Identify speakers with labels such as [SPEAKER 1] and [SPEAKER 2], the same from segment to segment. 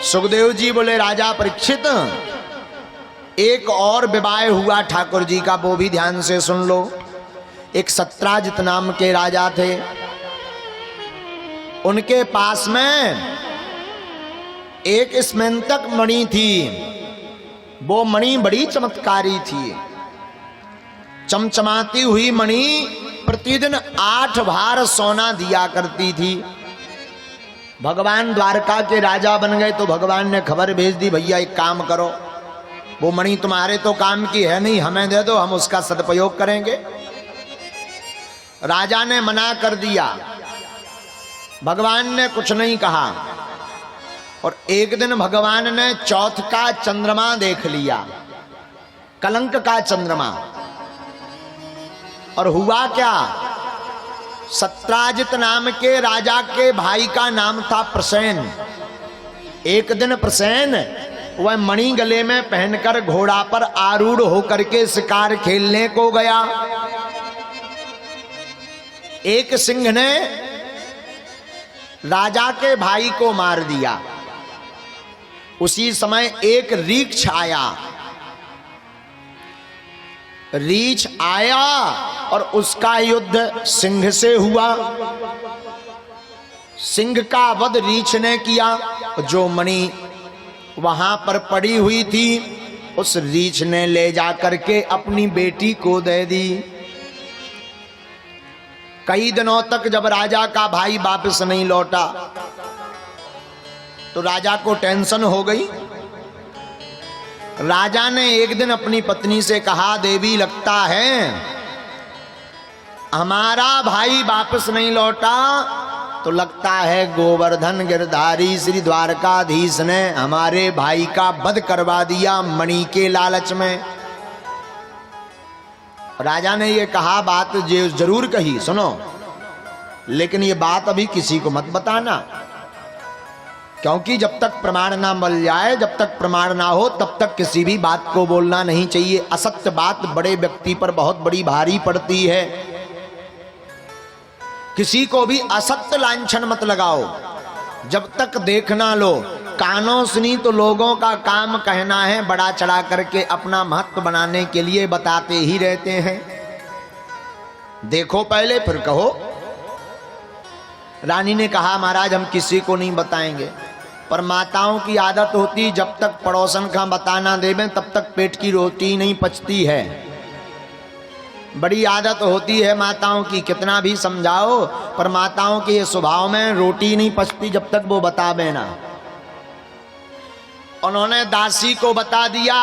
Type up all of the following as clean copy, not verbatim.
[SPEAKER 1] सुखदेव जी बोले राजा परीक्षित, एक और विवाह हुआ ठाकुर जी का, वो भी ध्यान से सुन लो। एक सत्राजित नाम के राजा थे, उनके पास में एक स्मैंतक मणि थी। वो मणि बड़ी चमत्कारी थी, चमचमाती हुई मणि प्रतिदिन 8 भार सोना दिया करती थी। भगवान द्वारका के राजा बन गए तो भगवान ने खबर भेज दी, भैया एक काम करो, वो मणि तुम्हारे तो काम की है नहीं, हमें दे दो, हम उसका सदुपयोग करेंगे। राजा ने मना कर दिया, भगवान ने कुछ नहीं कहा। और एक दिन भगवान ने चौथ का चंद्रमा देख लिया, कलंक का चंद्रमा। और हुआ क्या, सत्राजित नाम के राजा के भाई का नाम था प्रसेन। एक दिन प्रसेन वह मणि गले में पहनकर घोड़ा पर आरूढ़ होकर के शिकार खेलने को गया। एक सिंह ने राजा के भाई को मार दिया। उसी समय एक रीछ आया, रीछ आया और उसका युद्ध सिंह से हुआ। सिंह का वध रीछ ने किया। जो मणि वहां पर पड़ी हुई थी उस रीछ ने ले जाकर के अपनी बेटी को दे दी। कई दिनों तक जब राजा का भाई वापस नहीं लौटा तो राजा को टेंशन हो गई। राजा ने एक दिन अपनी पत्नी से कहा, देवी लगता है हमारा भाई वापस नहीं लौटा, तो लगता है गोवर्धन गिरधारी श्री द्वारकाधीश ने हमारे भाई का वध करवा दिया मणि के लालच में। राजा ने ये कहा, बात जरूर कही, सुनो, लेकिन ये बात अभी किसी को मत बताना, क्योंकि जब तक प्रमाण ना मिल जाए, जब तक प्रमाण ना हो, तब तक किसी भी बात को बोलना नहीं चाहिए। असत्य बात बड़े व्यक्ति पर बहुत बड़ी भारी पड़ती है। किसी को भी असत्य लांछन मत लगाओ जब तक देख ना लो। कानों सुनी तो लोगों का काम कहना है, बड़ा चढ़ा करके अपना महत्व बनाने के लिए बताते ही रहते हैं। देखो पहले फिर कहो। रानी ने कहा, महाराज हम किसी को नहीं बताएंगे, पर माताओं की आदत होती, जब तक पड़ोसन का बताना देवें तब तक पेट की रोटी नहीं पचती है। बड़ी आदत होती है माताओं की, कितना भी समझाओ, पर माताओं के स्वभाव में रोटी नहीं पचती जब तक वो बतावे ना। उन्होंने दासी को बता दिया,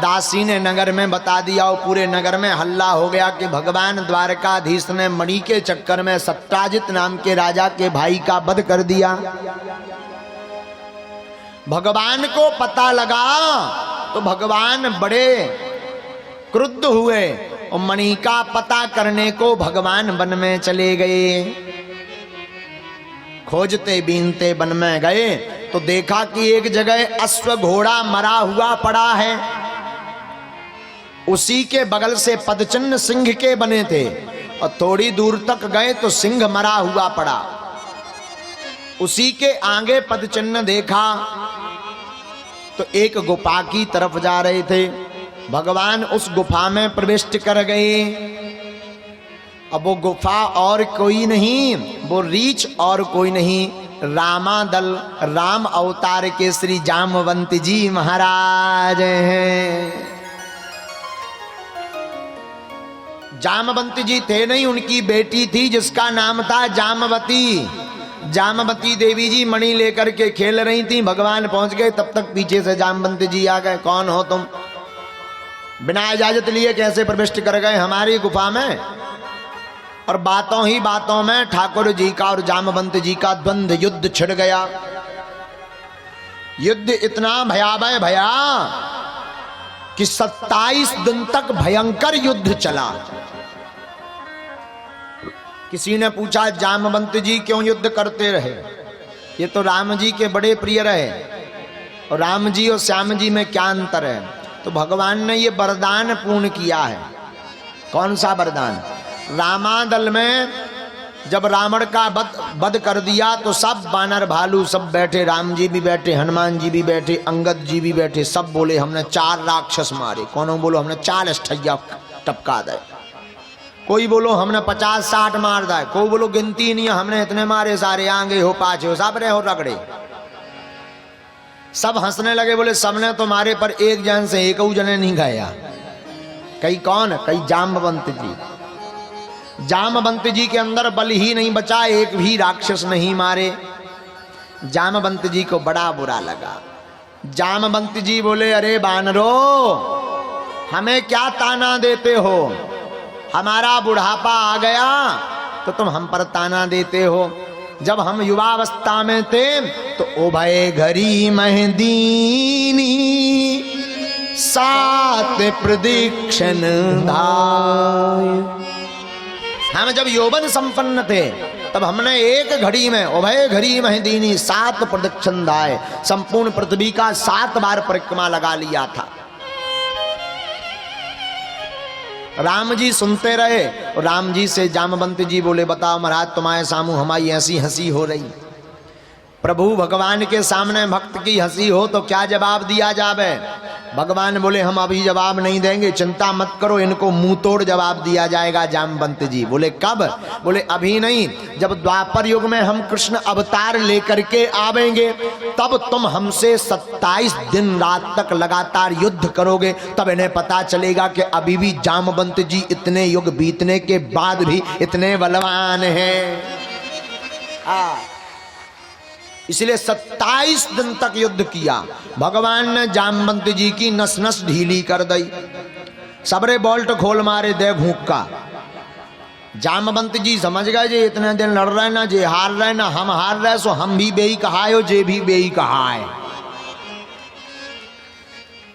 [SPEAKER 1] दासी ने नगर में बता दिया और पूरे नगर में हल्ला हो गया कि भगवान द्वारकाधीश ने मणि के चक्कर में सत्राजित नाम के राजा के भाई का वध कर दिया। भगवान को पता लगा तो भगवान बड़े क्रुद्ध हुए और मणि का पता करने को भगवान वन में चले गए। खोजते बीनते वन में गए तो देखा कि एक जगह अश्व घोड़ा मरा हुआ पड़ा है। उसी के बगल से पदचिन्ह सिंह के बने थे और थोड़ी दूर तक गए तो सिंह मरा हुआ पड़ा। उसी के आगे पदचिन्ह देखा तो एक गुफा की तरफ जा रहे थे। भगवान उस गुफा में प्रविष्ट कर गए। अब वो गुफा और कोई नहीं, वो रीछ और कोई नहीं, रामादल राम अवतार के श्री जामवंत जी महाराज हैं। जामवंत जी थे नहीं, उनकी बेटी थी जिसका नाम था जामवती। जामवती देवी जी मणि लेकर के खेल रही थी। भगवान पहुंच गए तब तक पीछे से जामवंत जी आ गए। कौन हो तुम? बिना इजाजत लिए कैसे प्रविष्ट कर गए हमारी गुफा में? और बातों ही बातों में ठाकुर जी का और जामवंत जी का द्वंद्व युद्ध छिड़ गया। युद्ध इतना भयावह भया कि 27 दिन तक भयंकर युद्ध चला। किसी ने पूछा, जामवंत जी क्यों युद्ध करते रहे? ये तो राम जी के बड़े प्रिय रहे, और राम जी और श्याम जी में क्या अंतर है? तो भगवान ने ये वरदान पूर्ण किया है। कौन सा वरदान? रामादल में जब रावण का वध कर दिया तो सब बानर भालू सब बैठे, राम जी भी बैठे, हनुमान जी भी बैठे, अंगद जी भी बैठे, सब बोले हमने 4 राक्षस मारे। कौन बोलो हमने 4 अष्टैया टपका दे, कोई बोलो हमने 50-60 मार दे, कोई बोलो गिनती नहीं हमने इतने मारे, सारे आगे हो पाछे हो सब रहे हो रगड़े। सब हंसने लगे, बोले सबने तो मारे पर एक जन से एक जने नहीं गया। कई कौन? कई जाम्बवंत जी। जामवंत जी के अंदर बल ही नहीं बचा, एक भी राक्षस नहीं मारे। जामवंत जी को बड़ा बुरा लगा। जामवंत जी बोले अरे बानरो, हमें क्या ताना देते हो? हमारा बुढ़ापा आ गया तो तुम हम पर ताना देते हो। जब हम युवावस्था में थे तो ओ भय घरी महदीनी 7 प्रदीक्षण धाय। हम जब यौवन संपन्न थे तब हमने एक घड़ी में उभय घड़ी महदीनी 7 प्रदक्षिण धाये, संपूर्ण पृथ्वी का 7 बार परिक्रमा लगा लिया था। राम जी सुनते रहे। राम जी से जामवंत जी बोले बताओ महाराज, तुम्हारे सामू हमारी ऐसी हंसी हो रही, प्रभु भगवान के सामने भक्त की हंसी हो तो क्या जवाब दिया जावे? भगवान बोले हम अभी जवाब नहीं देंगे, चिंता मत करो, इनको मुंह तोड़ जवाब दिया जाएगा। जामवंत जी बोले कब? बोले अभी नहीं, जब द्वापर युग में हम कृष्ण अवतार लेकर के आवेंगे तब तुम हमसे 27 दिन रात तक लगातार युद्ध करोगे, तब इन्हें पता चलेगा कि अभी भी जामवंत जी इतने युग बीतने के बाद भी इतने बलवान हैं। इसलिए 27 दिन तक युद्ध किया। भगवान ने जामवंत जी की नस नस ढीली कर दी, सबरे बोल्ट खोल मारे दे घूक का। जामवंत जी समझ गए जे इतने दिन लड़ रहे ना, जे हार रहे ना हम हार रहे, सो हम भी बेई कहायो, जे भी बेई कहाए।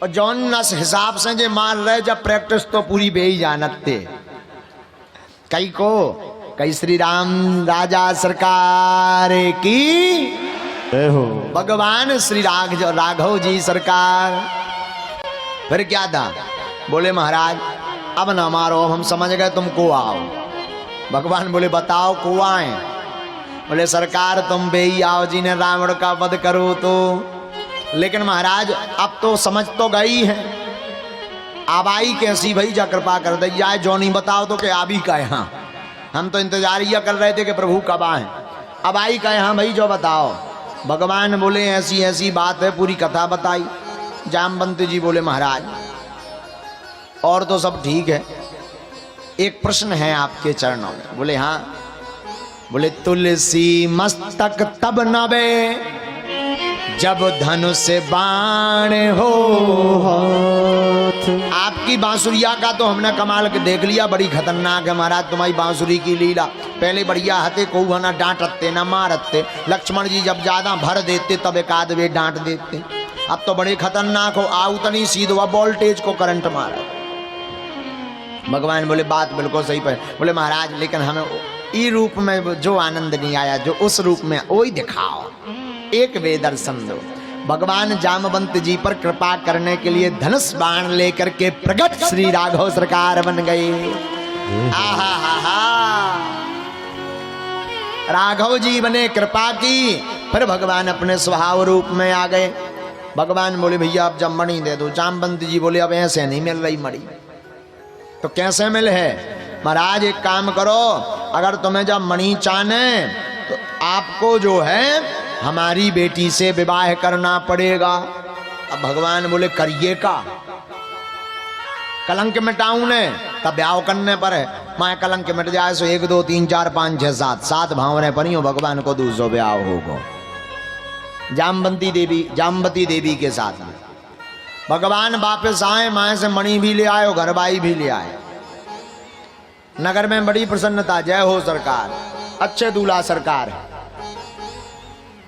[SPEAKER 1] और जौन नस हिसाब से जे मार रहे, जब प्रैक्टिस तो पूरी बेई जानते। कई को कई श्री राम राजा सरकार की, भगवान श्री राघव जी सरकार। फिर क्या था? बोले महाराज अब ना मारो, हम समझ गए तुमको आओ। भगवान बोले बताओ को आए? बोले सरकार तुम बेई आओ जी ने रावण का वध करो तो। लेकिन महाराज अब तो समझ तो गई है, अब आई कैसी भाई, जा कृपा कर दे जाए, जो नहीं बताओ तो क्या आबी का यहाँ, हम तो इंतजार ही कर रहे थे कि प्रभु कब आए, अब आई का यहाँ भाई जो बताओ। भगवान बोले ऐसी ऐसी बात है, पूरी कथा बताई। जामवंत जी बोले महाराज और तो सब ठीक है, एक प्रश्न है आपके चरणों में। बोले हाँ। बोले तुलसी मस्तक तब नवे जब धनुष बाण हो। आपकी बांसुरिया का तो हमने कमाल के देख लिया, बड़ी खतरनाक है महाराज तुम्हारी बांसुरी की लीला। पहले बढ़िया हते को ना डांटते ना मारते, लक्ष्मण जी जब ज्यादा भर देते तब एक आध वे डांट देते, अब तो बड़े खतरनाक हो, आउ तनी सीधो वोल्टेज को करंट मारा। भगवान बोले बात बिल्कुल सही पर। बोले महाराज लेकिन हमें ई रूप में जो आनंद नहीं आया, जो उस रूप में वही दिखाओ, एक वे दर्शन दो। भगवान जामवंत जी पर कृपा करने के लिए धनुष बाण लेकर के प्रकट श्री राघव सरकार बन गए। आहा हा हा, राघव जी बने, कृपा की, फिर भगवान अपने स्वभाव रूप में आ गए। भगवान बोले भैया अब जब मणि दे दो। जामवंत जी बोले अब ऐसे नहीं मिल रही मणि, तो कैसे मिल है? महाराज एक काम करो, अगर तुम्हें जब मणि चाहने तो आपको जो है हमारी बेटी से विवाह करना पड़ेगा। अब भगवान बोले करिए का, कलंक मिटाऊं ने तब ब्याह करने पर है। माँ कलंक मिट जाए सो 1 2 3 4 5 6 7 भावने पड़ी हो, भगवान को 200 ब्याह होगा। जामवती देवी के साथ में भगवान वापस आए, माए से मणि भी ले आए और घरबाई भी ले आए। नगर में बड़ी प्रसन्नता, जय हो सरकार, अच्छे दूल्हा सरकार है।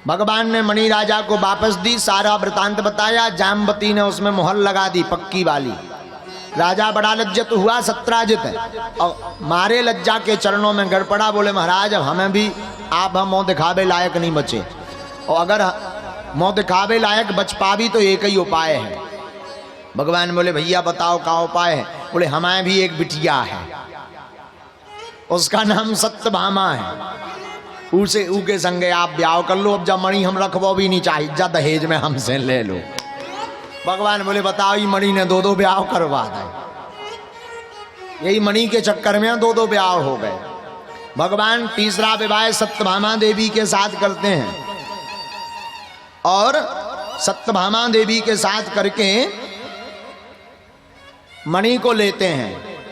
[SPEAKER 1] भगवान ने मणि राजा को वापस दी, सारा वृतांत बताया। जामवती ने उसमें मोहर लगा दी पक्की वाली। राजा बड़ा लज्जित हुआ, सत्राजित है, और मारे लज्जा के चरणों में गिर पड़ा। बोले महाराज अब हमें भी आप हम मुँह दिखावे लायक नहीं बचे, और अगर मुँह दिखावे लायक बच पावी तो एक ही उपाय है। भगवान बोले भैया बताओ क्या उपाय है? बोले हमारे भी एक बिटिया है, उसका नाम सत्यभामा है। उसे ऊके संगे आप ब्याह कर लो, अब जब मणि हम रखबो भी नहीं चाहिए, जा दहेज में हमसे ले लो। भगवान बोले बताओ, ये मणि ने 2 ब्याह करवा दे। यही मणि के चक्कर में 2 ब्याह हो गए। भगवान तीसरा विवाह सत्यभामा देवी के साथ करते हैं और सत्यभामा देवी के साथ करके मणि को लेते हैं।